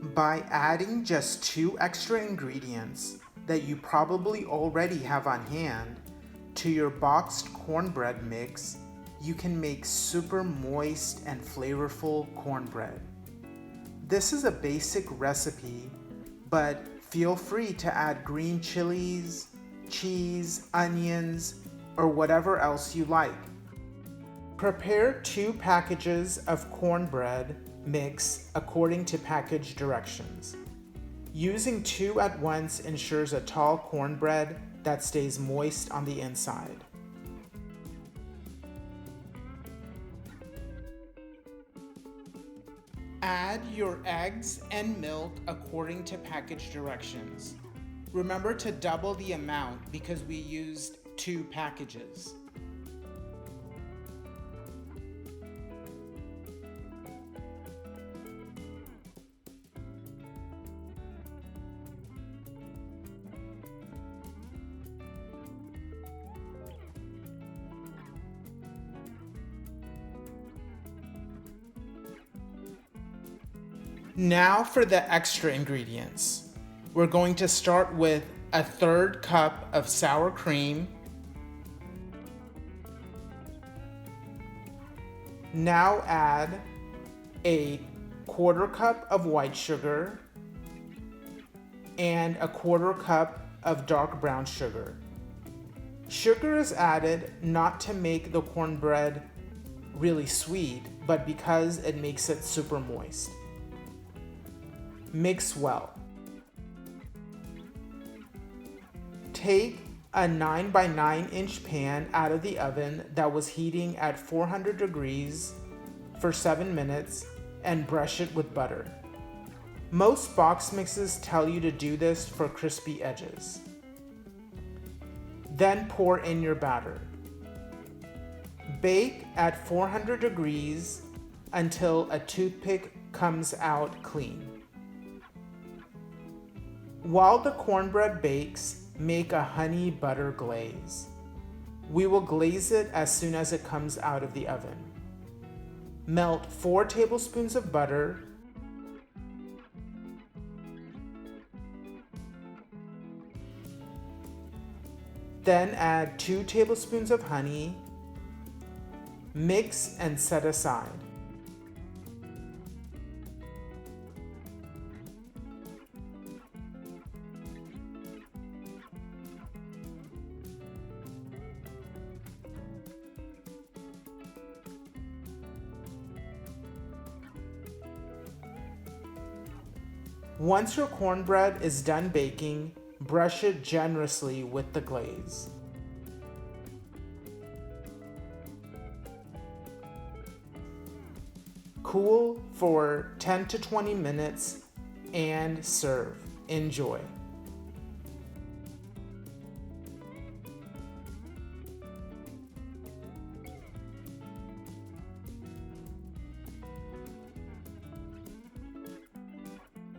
By adding just 2 extra ingredients that you probably already have on hand to your boxed cornbread mix, you can make super moist and flavorful cornbread. This is a basic recipe, but feel free to add green chilies, cheese, onions, or whatever else you like. Prepare 2 packages of cornbread mix according to package directions. Using 2 at once ensures a tall cornbread that stays moist on the inside. Add your eggs and milk according to package directions. Remember to double the amount because we used 2 packages. Now for the extra ingredients. We're going to start with a 1/3 cup of sour cream. Now add a 1/4 cup of white sugar and a 1/4 cup of dark brown sugar. Sugar is added not to make the cornbread really sweet, but because it makes it super moist. Mix well. Take a 9 by 9 inch pan out of the oven that was heating at 400 degrees for 7 minutes and brush it with butter. Most box mixes tell you to do this for crispy edges. Then pour in your batter. Bake at 400 degrees until a toothpick comes out clean. While the cornbread bakes, make a honey butter glaze. We will glaze it as soon as it comes out of the oven. Melt 4 tablespoons of butter, then add 2 tablespoons of honey, mix and set aside. Once your cornbread is done baking, brush it generously with the glaze. Cool for 10 to 20 minutes and serve. Enjoy.